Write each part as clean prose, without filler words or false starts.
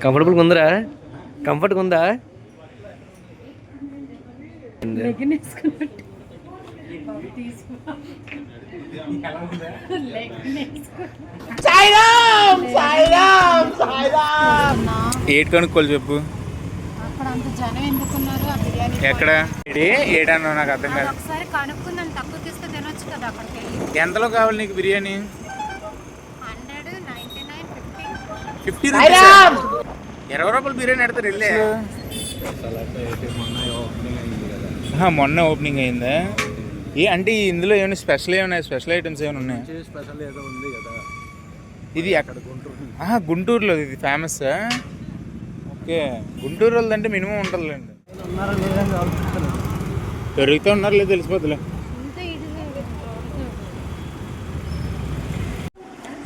కంఫర్టబుల్గా ఉందిరా? కంఫర్ట్గా ఉందా? ఏటి కనుక్కోవాలి చెప్పు. ఎక్కడ ఏడన్నా నాకు అర్థం కాదు. ఎంతలో కావాలి నీకు బిర్యానీ? 50 రూపీస్. 20 రూపాయలు బిర్యానీ ఎడతారు వెళ్ళే. మొన్న ఓపెనింగ్ అయిందా? అంటే ఇందులో ఏమైనా స్పెషల్ స్పెషల్ ఐటమ్స్ ఏమైనా ఉన్నాయి? స్పెషల్ ఏదో ఉంది కదా ఇది అక్కడ గుంటూరులో ఇది ఫేమస్. ఓకే, గుంటూరు వాళ్ళంటే మినిమం ఉంటుందిలేండి. పెరుగుతూ ఉన్నారు లేదు తెలిసిపోతులే.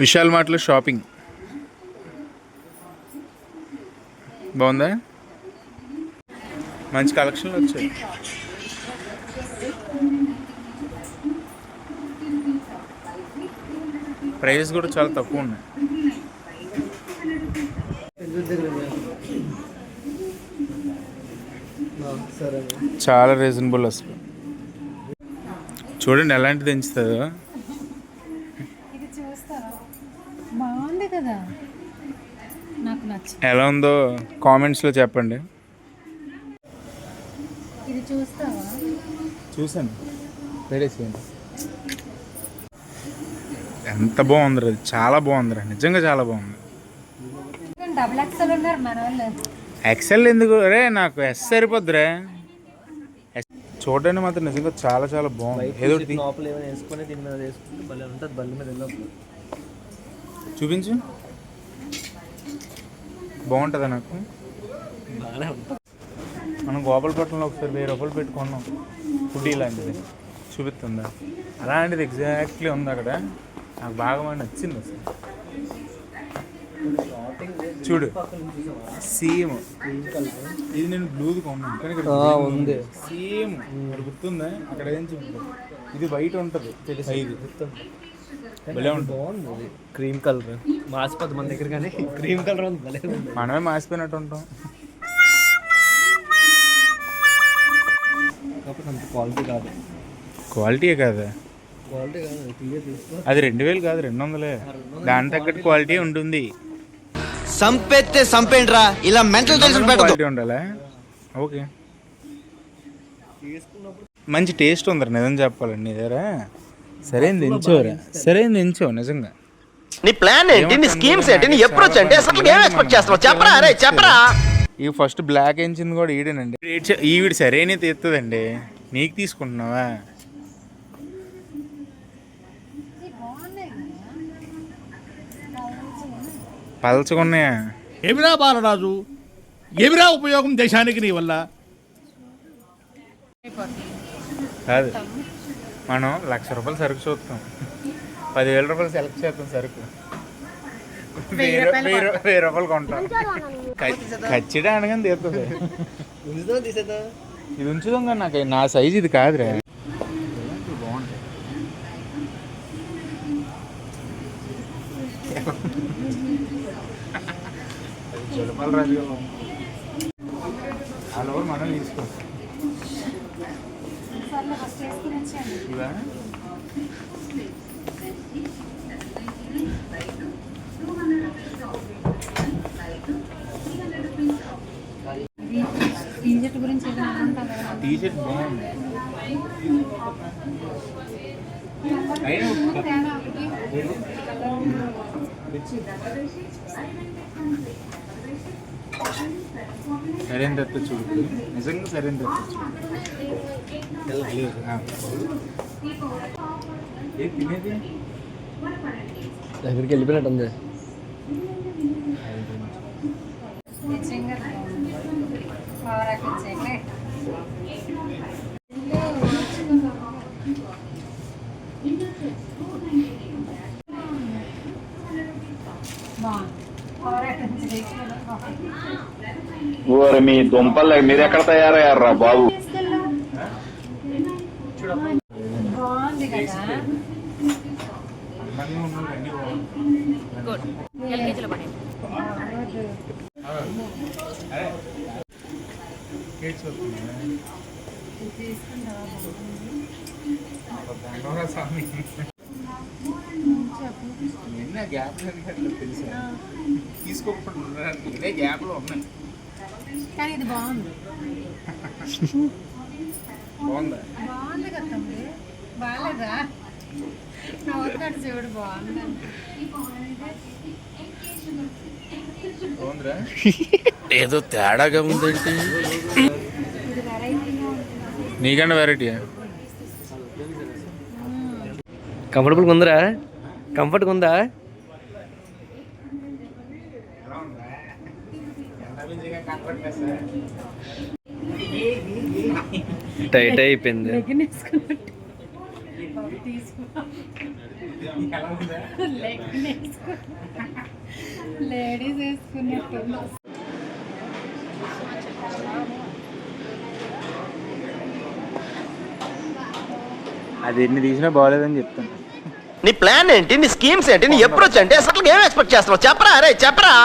విశాల్ మార్ట్లో షాపింగ్ బాగుందా? మంచి కలెక్షన్లు వచ్చాయి. ప్రైస్ కూడా చాలా తక్కువ ఉన్నాయి. చాలా రీజనబుల్ అసలు. చూడండి ఎలాంటిది పెంచుతుందో. ఎలా ఉందో కామెంట్స్లో చెప్పండి. చూసాను, పెట్టేసేయండి. ఎంత బాగుందిరా, అది చాలా బాగుందిరా, నిజంగా చాలా బాగుంది. ఎక్సెల్ ఎందుకు రే, నాకు ఎస్ సరిపోద్దిరా. చూడడానికి మాత్రం నిజంగా చాలా చాలా బాగుంది. ఏదో చూపించు, బాగుంటుందా? నాకు మనం గోపాలపట్నంలో ఒకసారి 1000 రూపాయలు పెట్టుకున్నాం ఫుడ్ ఇలాంటిది. చూపిస్తుందా? అలాంటిది ఎగ్జాక్ట్లీ ఉంది అక్కడ. నాకు బాగా నచ్చింది అసలు. చూడు సేమ్ ఇది నేను బ్లూది కొన్నాను కానీ ఇక్కడ ఉంది సేమ్. ఇక్కడ గుర్తుందా? అక్కడ ఏం చూపు, ఇది వైట్ ఉంటుంది, ఇది భలే ఉంటుంది. క్రీమ్ కలర్ మాసిపోద్ది మన దగ్గర, కానీ క్రీమ్ కలర్ ఉంది భలే. మనమే మాసిపోయినట్టు ఉంటాం. అంత క్వాలిటీ కాదు. క్వాలిటీయే కాదా? అది 2000 కాదు, 200. దాని తగ్గట్టు క్వాలిటీ ఉంటుంది. సంపెత్తే సంపేండ్రా, ఇలా మెంటల్ టెన్షన్ క్వాలిటీ ఉండాలా? ఓకే, మంచి టేస్ట్ ఉందరా నిజం చెప్పాలండి. ఇదేరా సరైనది ఎంచోరా, సరైనది ఎంచో నిజంగా. నీ ప్లాన్ ఏంటి? నీ స్కీమ్స్ ఏంటి? నీ అప్రోచ్ ఏంటి? అసలు ఏం ఎక్స్పెక్ట్ చేస్తున్నావు చెప్పరా? అరే చెప్పరా. ఈ ఫస్ట్ బ్లాక్ ఎంచింది కూడా ఈడేనండి. ఈవిడ సరైన తీస్తుందండి. నీకు తీసుకుంటున్నావా? పలచకున్నాయా? ఏమిరా బాలరాజు, ఏమిరా ఉపయోగం దేశానికి నీ వల్ల? కాదు, మనం 1,00,000 రూపాయలు సరుకు చూస్తాం, 10,000 రూపాయలు సెలెక్ట్ చేస్తాం సరుకు, 1000 రూపాయలు కొంటాం. ఖచ్చితంగా అనగానే తీస్తుంది. ఇది ఉంచుదాం కానీ నాకు నా సైజు ఇది కాదురా. బాగుంటాయి. రూపాయలు రాజుగా వాళ్ళు మనం తీసుకోవచ్చు. ఇవా టీషర్ట్ బాగుంది. సరైన దత్త చూడు, నిజంగా సరైన దత్త తినేది దగ్గరికి వెళ్ళిపోయినట్టుంది. మీ దుంపలు మీరు ఎక్కడ తయారయ్యారా బాబు? అందంగా గుడ్ ఎల్కేజీలో పడింది. నిన్న గ్యాప్ తెలుసా తీసుకోకుండా ఇదే గ్యాప్లో ఉన్నాయి. కానీ ఇది బాగుంది. బాగుందా? బాగుంది కదా తమ్ముడు, బాగాలేదా? నవ్వుతాడు చూడు, బాగుంది. బాగుందిరా? ఏదో తేడాగా ఉందంటే ఇది వెరైటీగా ఉంటుంది. నీకన్నా వెరైటీయా? కంఫర్టబుల్గా ఉందిరా? కంఫర్ట్గా ఉందా? టైట్ అయిపోయింది. లేడీస్ వేసుకున్నట్టు. అది ఎన్ని తీసినా బాగోలేదని చెప్తాను. నీ ప్లాన్ ఏంటి, నీ స్కీమ్స్ ఏంటి, నీ అప్రోచ్ ఏంటి, అసలు ఏం ఎక్స్పెక్ట్ చేస్తున్నావు చెప్పరా? అరే చెప్పరా.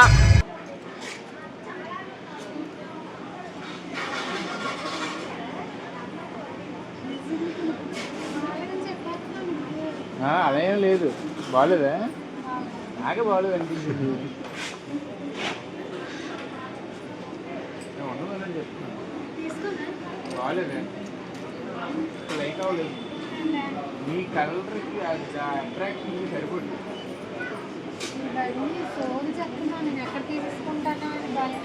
అదేం లేదు, బాగోలేదా? నాకే బాగోలేదు అనిపించింది. ఉండదని చెప్తున్నాను, బాగోలేదా? లైక్ అవ్వలేదు. నీ కలర్కి అట్రాక్షన్ సరిపోతుంది. సోది చెప్తున్నా, నేను ఎక్కడ తీసుకుంటానా అని భయం.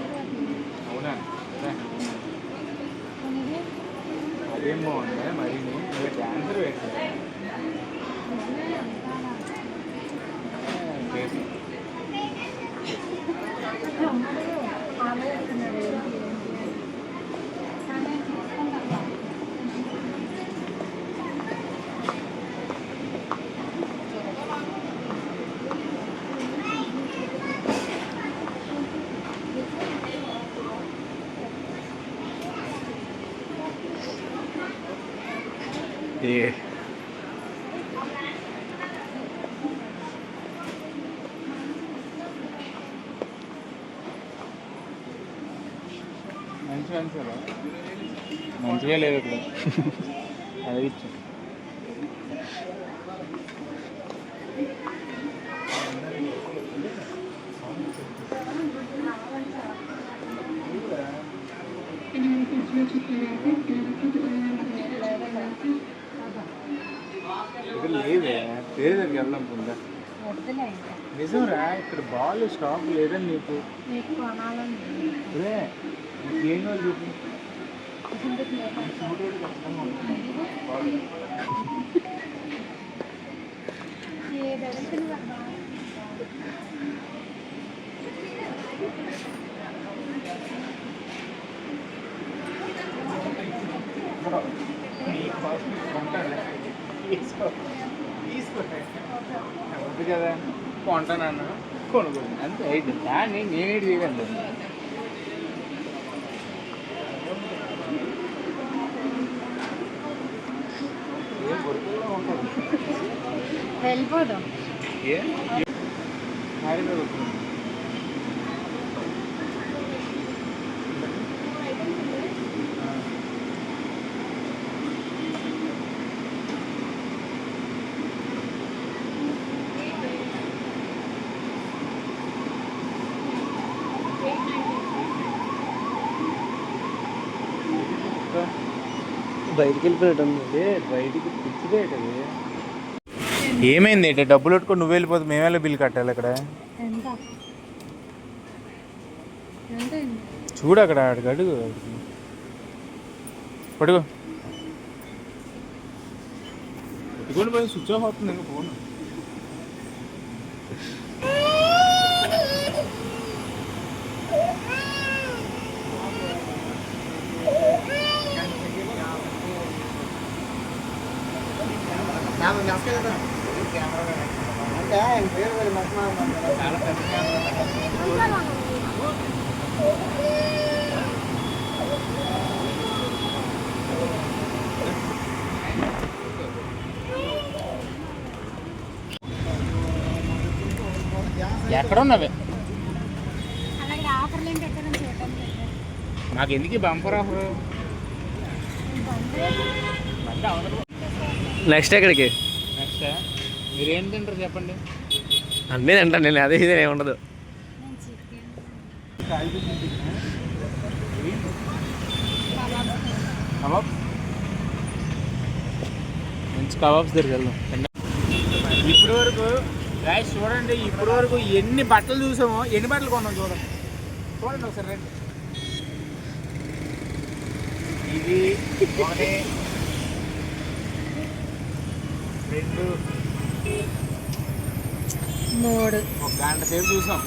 అవునా? అదేం బాగుందా? మరి నేను డాన్సర్ వేసాను. మంచిగా లేదు ఇక్కడ. అదే ఇచ్చా. ఇక్కడ లేదే, పేరు దగ్గరికి వెళ్దాం పొందా. నిజంరా, ఇక్కడ బాల్ స్టాక్ లేదని నీకు ఏం కావాలి చెప్పు. వద్దు కదా, కొంటానన్నా కొనుగోలు అంతే. అయితే దాన్ని నేనేటి చేయగలను. వెళ్ళిపోదాం. ఏ హ్యారీగా వస్తుంది. బయటికి వెళ్ళిపోయాడు. బయటికి పిచ్చిదేట. ఏమైంది? ఏంటి డబ్బులు పెట్టుకొని నువ్వు వెళ్ళిపోతే మేమేలా బిల్ కట్టాలి? అక్కడ చూడు, అక్కడ అడుగు అడుగు పడుకో. పెట్టుకొని పోయి స్విచ్ ఆఫ్ అవుతుంది ఇంకా ఫోన్. ఎక్కడ ఉన్నవి అలాగే ఆఫర్లు ఏంటి ఎక్కడ నుంచి చూడటం లేదు. నాకు ఎందుకు బంపర్ ఆఫర్? నెక్స్ట్ ఎక్కడికి? నెక్స్ట్ మీరు ఏం తింటారు చెప్పండి. అన్నీ తింటాను నేను, అదే ఇదే ఉండదు. నేను చికెన్ కబాబ్ మంచి కబాబ్స్ దగ్గరికి వెళ్దాం. ఇప్పటి వరకు గాయస్ చూడండి, ఇప్పటి వరకు ఎన్ని బట్టలు చూసామో, ఎన్ని బట్టలు కొన్నాం చూడండి. చూడండి ఒకసారి రండి. ఇది 1 2 మూడు ఒక గంట సేపు చూసాం.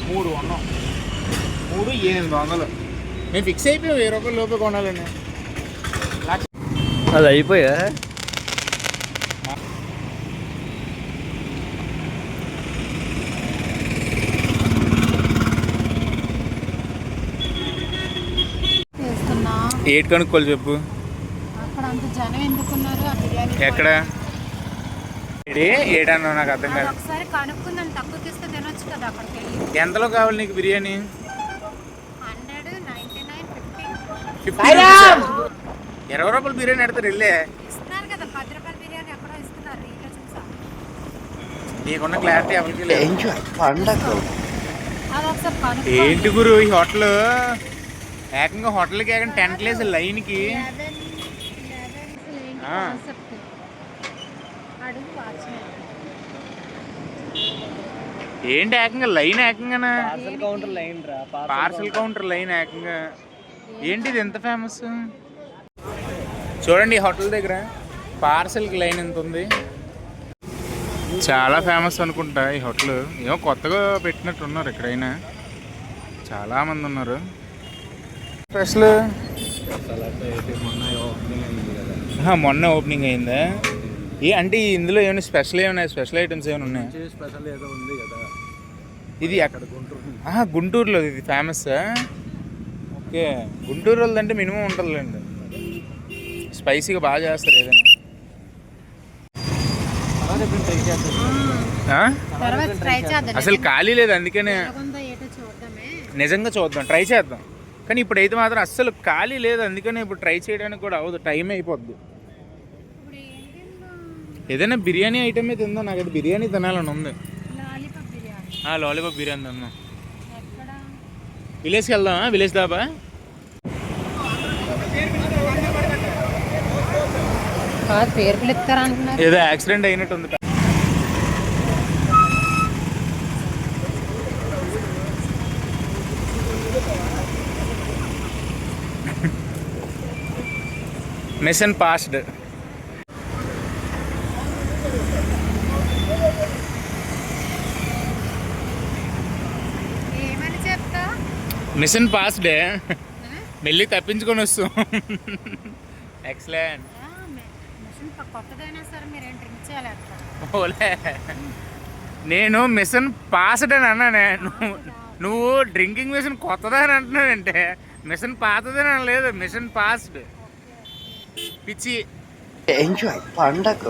3 కొన్నాం. 3 800. మేము ఫిక్స్ అయిపోయాం 1000 రూపాయల లోపే కొనాలని. అది అయిపోయా? చేస్తున్నా. ఏటి కనుక్కోవాలి చెప్పు. అక్కడ అంత జనం ఎందుకున్నారు? ఆ బిర్యానీ ఎక్కడ ఏటన్నా నాకు అర్థం అది కాదు. ఒకసారి కనుక్కుందాం, తక్కువకి ఇస్తే తినొచ్చు కదా అక్కడికి వెళ్ళి. ఎంతలో కావాలి నీకు బిర్యానీ? 100, 99, 50 50 20 రూపాయలు బిర్యానీ ఎడతారు వెళ్ళే. ఇస్తున్నారు కదా, 10 రూపాయల బిర్యానీ ఎక్కడో ఇస్తున్నారు. రీలో చూసా. నీకున్న క్లారిటీ ఎవరికి లేదు. అది ఒకసారి కనుక్కో. ఏంటి గురు ఈ హోటల్ ఏకంగా హోటల్కి ఏకంగా టెంట్ లేసి లైన్కి. 11 అసలు ఏంటి కాన్సెప్ట్? అడుగు వాచ్మెన్. ఏంటి ఏకంగా లైన్ ఏకంగా కౌంటర్ లైన్ రా. పార్సల్ కౌంటర్ లైన్ ఏకంగా. ఏంటి ఇది ఎంత ఫేమస్? చూడండి ఈ హోటల్ దగ్గర పార్సల్కి లైన్ ఎంత ఉంది. చాలా ఫేమస్ అనుకుంటా ఈ హోటల్. ఏమో కొత్తగా పెట్టినట్టు ఉన్నారు ఎక్కడైనా, చాలామంది ఉన్నారు. స్పెషల్ మొన్న ఓపెనింగ్ అయిందా? అంటే ఇందులో ఏమైనా స్పెషల్ స్పెషల్ ఐటమ్స్ ఏమైనా ఉన్నాయా? స్పెషల్ ఏదో ఉంది కదా ఇది అక్కడ గుంటూరులో ఇది ఫేమస్. ఓకే, గుంటూరు వాళ్ళంటే మినిమం ఉంటుందిలేండి, స్పైసీగా బాగా చేస్తారు ఏదైనా. తర్వాత ట్రై చేద్దాం. అసలు ఖాళీ లేదు, అందుకనే ఎలాగుందో ఏంటో చూద్దామే. నిజంగా చూద్దాం, ట్రై చేద్దాం. కానీ ఇప్పుడైతే మాత్రం అస్సలు ఖాళీ లేదు, అందుకనే ఇప్పుడు ట్రై చేయడానికి కూడా అవ్వదు, టైం అయిపోద్ది. ఇప్పుడు ఏం తిందాం? ఏదైనా బిర్యానీ ఐటమే తిందాం. నాకు అది బిర్యానీ తినాలని ఉంది. లాలీపాప్ బిర్యానీ లాలీపాప్ బిర్యానీ తిందాం. ఎక్కడ? విలేజ్కి వెళ్దామా? విలేజ్ దాబా. కాదు, పేరు పిలుస్తారా అంటున్నారు. ఏదో యాక్సిడెంట్ అయినట్టు ఉంది. Mission passed. ఏమని చెప్తా? మిషన్ పాస్డే. మెల్లి తప్పించుకొని వస్తాం. ఎక్సలెంట్. మిషన్ కొత్తదైనా సరే మీరేం డ్రింక్ చేయలేక. ఓలే, నేను మిషన్ పాస్డ్ అని అన్నానే. నువ్వు డ్రింకింగ్ మిషన్ కొత్తదని అంటున్నావంటే మిషన్ పాతదని అనలేదు, మిషన్ పాస్డ్. పిచ్చి. ఎంజాయ్ పండగ.